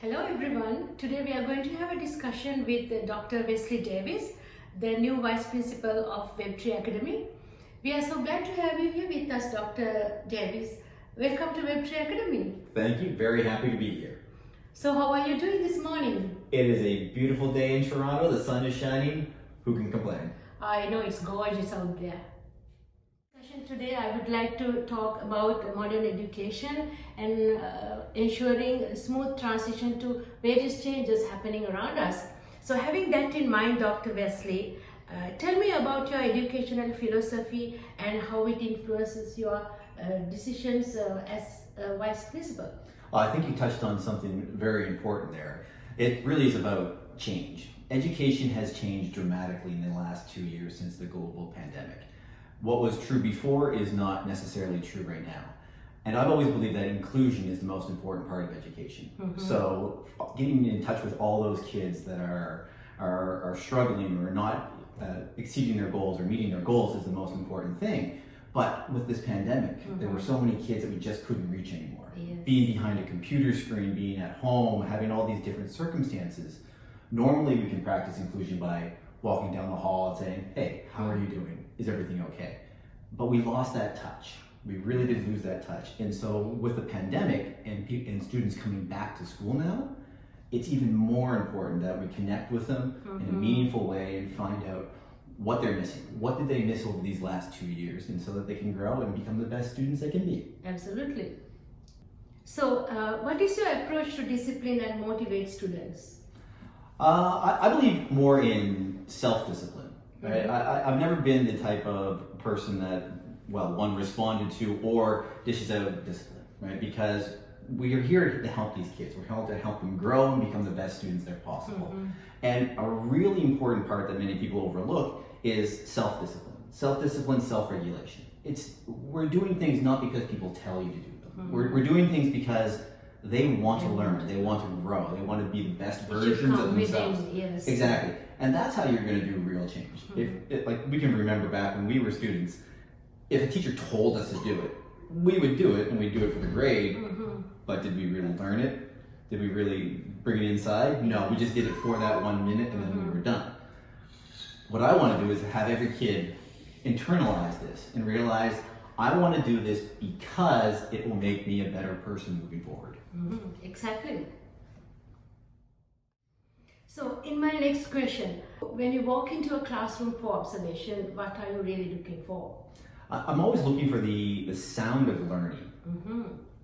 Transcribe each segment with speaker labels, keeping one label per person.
Speaker 1: Hello everyone. Today we are going to have a discussion with Dr. Wesley Davis, the new Vice Principal of Webtree Academy. We are so glad to have you here with us, Dr. Davis. Welcome to Webtree Academy.
Speaker 2: Thank you. Very happy to be here.
Speaker 1: So how are you doing this morning?
Speaker 2: It is a beautiful day in Toronto. The sun is shining. Who can complain?
Speaker 1: I know it's gorgeous out there. Today I would like to talk about modern education and ensuring a smooth transition to various changes happening around us. So having that in mind, Dr. Wesley, tell me about your educational philosophy and how it influences your decisions as Vice Principal.
Speaker 2: I think you touched on something very important there. It really is about change. Education has changed dramatically in the last 2 years since the global pandemic. What was true before is not necessarily true right now. And I've always believed that inclusion is the most important part of education. So getting in touch with all those kids that are struggling or not exceeding their goals or meeting their goals is the most important thing. But with this pandemic, there were so many kids that we just couldn't reach anymore.
Speaker 1: Yes.
Speaker 2: Being behind a computer screen, being at home, having all these different circumstances. Normally we can practice inclusion by walking down the hall and saying, hey, how are you doing? Is everything okay? But we lost that touch. We really did lose that touch. And so with the pandemic and students coming back to school now, it's even more important that we connect with them in a meaningful way and find out what they're missing. What did they miss over these last 2 years? And so that they can grow and become the best students they can be.
Speaker 1: Absolutely. So what is your approach to discipline and motivate students?
Speaker 2: I believe more in self-discipline. Right? I've never been the type of person that, well, one responded to or dishes out discipline, right? Because we are here to help these kids. We're here to help them grow and become the best students they're possible. And a really important part that many people overlook is self-discipline. Self-discipline, self-regulation. We're doing things not because people tell you to do them. We're doing things because they want to learn, they want to grow, they want to be the best versions of themselves.
Speaker 1: Yes.
Speaker 2: Exactly. And that's how you're going to do real change. Like we can remember back when we were students, if a teacher told us to do it, we would do it and we'd do it for the grade, but did we really learn it? Did we really bring it inside? No, we just did it for that 1 minute and then we were done. What I want to do is have every kid internalize this and realize I want to do this because it will make me a better person moving forward.
Speaker 1: Exactly. So in my next question, when you walk into a classroom for observation, what are you really looking for?
Speaker 2: I'm always looking for the sound of learning,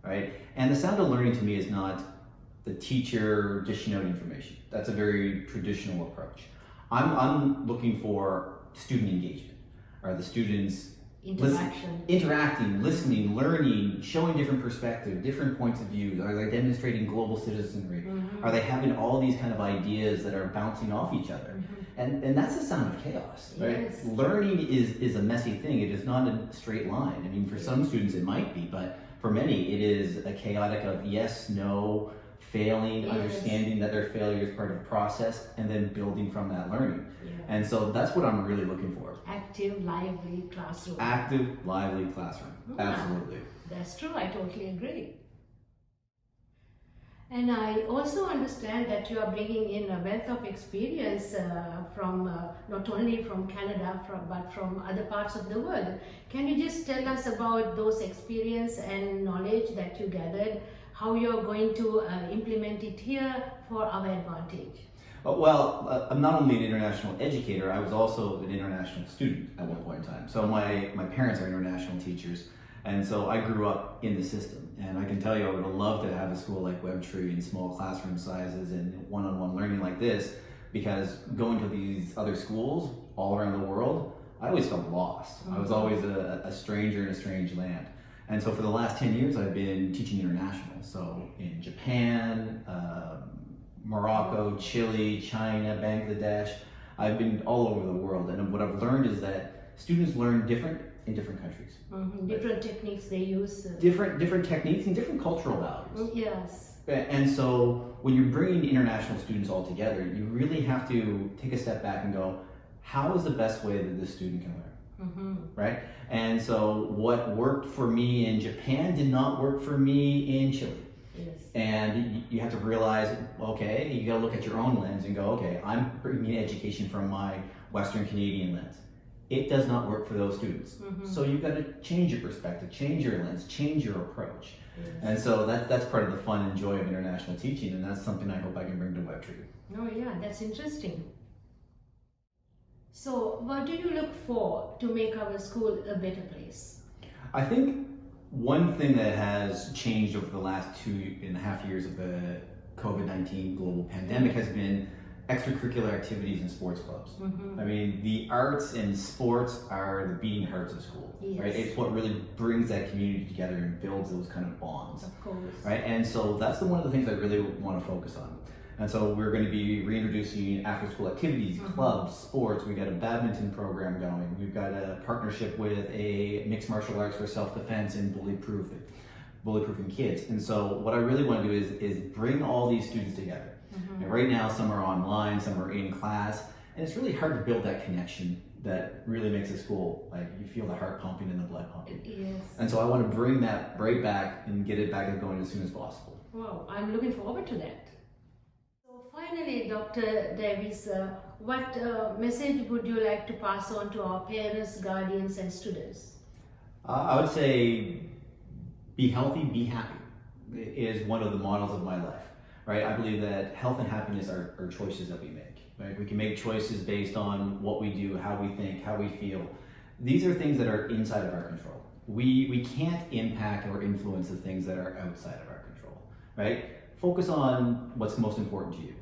Speaker 2: right? And the sound of learning to me is not the teacher dishing out information. That's a very traditional approach. I'm looking for student engagement. Are the students interacting, listening, learning, showing different perspectives, different points of view? Are they demonstrating global citizenry? Are they having all these kind of ideas that are bouncing off each other? And that's the sound of chaos, right?
Speaker 1: Yes.
Speaker 2: Learning is a messy thing. It is not a straight line. I mean, for some students it might be, but for many it is a chaotic of yes, no, failing, understanding that their failure is part of the process, and then building from that learning. And so that's what I'm really looking for.
Speaker 1: Active, lively classroom.
Speaker 2: Active, lively classroom. Absolutely.
Speaker 1: That's true, I totally agree. And I also understand that you are bringing in a wealth of experience from not only from Canada, but from other parts of the world. Can you just tell us about those experience and knowledge that you gathered, how you're going to implement it here for our advantage?
Speaker 2: Well, I'm not only an international educator, I was also an international student at one point in time. So my parents are international teachers, and so I grew up in the system. And I can tell you I would have loved to have a school like Webtree and small classroom sizes and one-on-one learning like this, because going to these other schools all around the world, I always felt lost. I was always a stranger in a strange land. And so for the last 10 years, I've been teaching international. So in Japan, Morocco, Chile, China, Bangladesh. I've been all over the world, and what I've learned is that students learn different in different countries.
Speaker 1: Different techniques they use.
Speaker 2: Different techniques and different cultural values.
Speaker 1: Yes.
Speaker 2: And so when you're bringing international students all together, you really have to take a step back and go, how is the best way that this student can learn? Right? And so what worked for me in Japan did not work for me in Chile.
Speaker 1: Yes.
Speaker 2: And you have to realize, okay, you got to look at your own lens and go, okay, I'm bringing education from my Western Canadian lens. It does not work for those students. So you've got to change your perspective, change your lens, change your approach.
Speaker 1: Yes.
Speaker 2: And so that's part of the fun and joy of international teaching, and that's something I hope I can bring to WebTree.
Speaker 1: Oh yeah, that's interesting. So what do you look for to make our school a better place?
Speaker 2: I think one thing that has changed over the last 2.5 years of the COVID-19 global pandemic has been extracurricular activities and sports clubs. I mean, the arts and sports are the beating hearts of school, right? It's what really brings that community together and builds those kind of bonds,
Speaker 1: Of course.
Speaker 2: right? And so that's one of the things I really want to focus on. And so we're going to be reintroducing after-school activities, clubs, sports. We've got a badminton program going. We've got a partnership with a mixed martial arts for self-defense and bullyproofing kids. And so what I really want to do is bring all these students together. And right now, some are online, some are in class, and it's really hard to build that connection that really makes a school, like you feel the heart pumping and the blood pumping.
Speaker 1: Yes.
Speaker 2: And so I want to bring that right back and get it back and going as soon as possible.
Speaker 1: Wow, I'm looking forward to that. So finally, Dr. Davis, what message would you like to pass on to our parents, guardians, and students?
Speaker 2: I would say be healthy, be happy is one of the models of my life, right? I believe that health and happiness are choices that we make, right? We can make choices based on what we do, how we think, how we feel. These are things that are inside of our control. We can't impact or influence the things that are outside of our control, right? Focus on what's most important to you.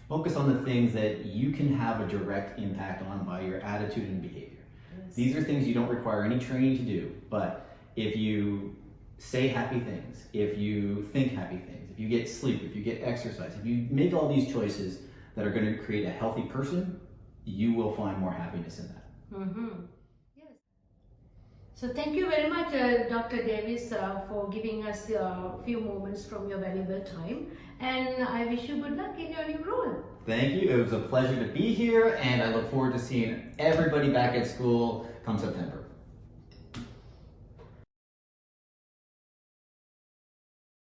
Speaker 2: Focus on the things that you can have a direct impact on by your attitude and behavior.
Speaker 1: Yes.
Speaker 2: These are things you don't require any training to do, but if you say happy things, if you think happy things, if you get sleep, if you get exercise, if you make all these choices that are going to create a healthy person, you will find more happiness in that.
Speaker 1: Yes. So thank you very much, Dr. Davis, for giving us a few moments from your valuable time. And I wish you good luck in your new role.
Speaker 2: Thank you. It was a pleasure to be here, and I look forward to seeing everybody back at school come September.